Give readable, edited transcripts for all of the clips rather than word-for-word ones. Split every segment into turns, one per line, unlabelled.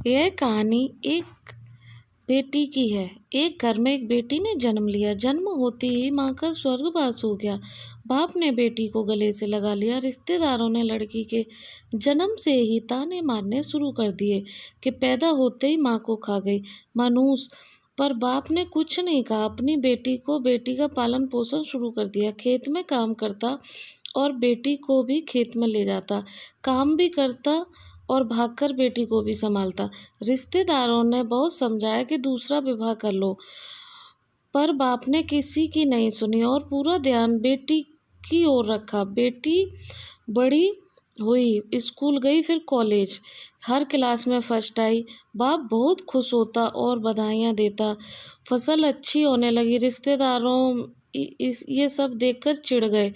यह कहानी एक बेटी की है। एक घर में एक बेटी ने जन्म लिया। जन्म होते ही माँ का स्वर्गवास हो गया। बाप ने बेटी को गले से लगा लिया। रिश्तेदारों ने लड़की के जन्म से ही ताने मारने शुरू कर दिए कि पैदा होते ही माँ को खा गई मनूस। पर बाप ने कुछ नहीं कहा। अपनी बेटी का पालन पोषण शुरू कर दिया। खेत में काम करता और बेटी को भी खेत में ले जाता, काम भी करता और भागकर बेटी को भी संभालता। रिश्तेदारों ने बहुत समझाया कि दूसरा विवाह कर लो, पर बाप ने किसी की नहीं सुनी और पूरा ध्यान बेटी की ओर रखा। बेटी बड़ी हुई, स्कूल गई, फिर कॉलेज, हर क्लास में फर्स्ट आई। बाप बहुत खुश होता और बधाइयाँ देता। फसल अच्छी होने लगी। रिश्तेदारों ये सब देखकर चिढ़ गए।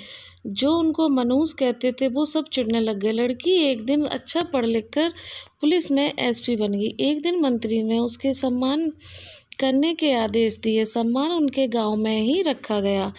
जो उनको मनूस कहते थे वो सब चिढ़ने लग गए। लड़की एक दिन अच्छा पढ़ लिख कर पुलिस में एसपी बन गई। एक दिन मंत्री ने उसके सम्मान करने के आदेश दिए। सम्मान उनके गांव में ही रखा गया।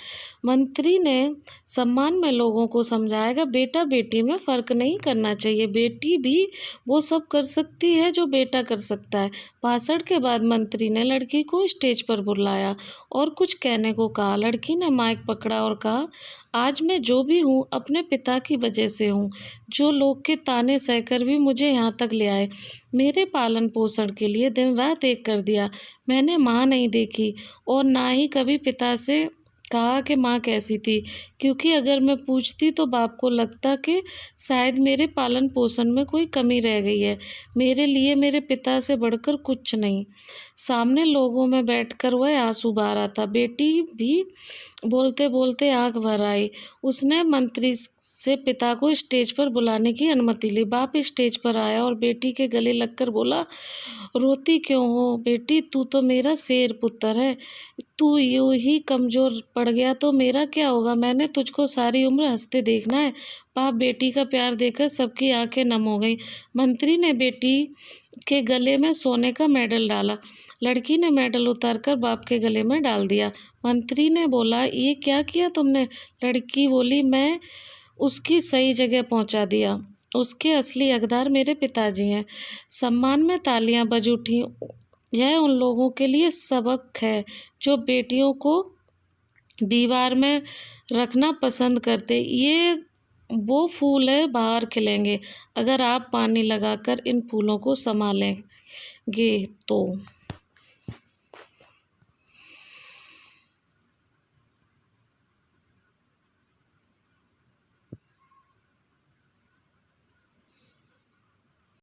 मंत्री ने सम्मान में लोगों को समझाया कि बेटा बेटी में फ़र्क नहीं करना चाहिए। बेटी भी वो सब कर सकती है जो बेटा कर सकता है। भाषण के बाद मंत्री ने लड़की को स्टेज पर बुलाया और कुछ कहने को कहा। लड़की ने माइक पकड़ा और कहा, आज मैं जो भी हूँ अपने पिता की वजह से हूँ, जो लोग के ताने सहकर भी मुझे यहाँ तक ले आए। मेरे पालन पोषण के लिए दिन रात एक कर दिया। मैंने माँ नहीं देखी और ना ही कभी पिता से कहा कि माँ कैसी थी, क्योंकि अगर मैं पूछती तो बाप को लगता कि शायद मेरे पालन पोषण में कोई कमी रह गई है। मेरे लिए मेरे पिता से बढ़कर कुछ नहीं। सामने लोगों में बैठकर वह आंसू बहा रहा था। बेटी भी बोलते बोलते आंख भर आई। उसने मंत्री से पिता को स्टेज पर बुलाने की अनुमति ली। बाप स्टेज पर आया और बेटी के गले लगकर बोला, रोती क्यों हो बेटी, तू तो मेरा शेर पुत्र है। तू यूं ही कमजोर पड़ गया तो मेरा क्या होगा। मैंने तुझको सारी उम्र हंसते देखना है। बाप बेटी का प्यार देखकर सबकी आंखें नम हो गईं। मंत्री ने बेटी के गले में सोने का मेडल डाला। लड़की ने मेडल उतारकर बाप के गले में डाल दिया। मंत्री ने बोला, ये क्या किया तुमने। लड़की बोली, मैं उसकी सही जगह पहुंचा दिया। उसके असली हकदार मेरे पिताजी हैं। सम्मान में तालियां बज उठी। यह उन लोगों के लिए सबक है जो बेटियों को दीवार में रखना पसंद करते। ये वो फूल है, बाहर खिलेंगे अगर आप पानी लगाकर इन फूलों को संभालेंगे तो।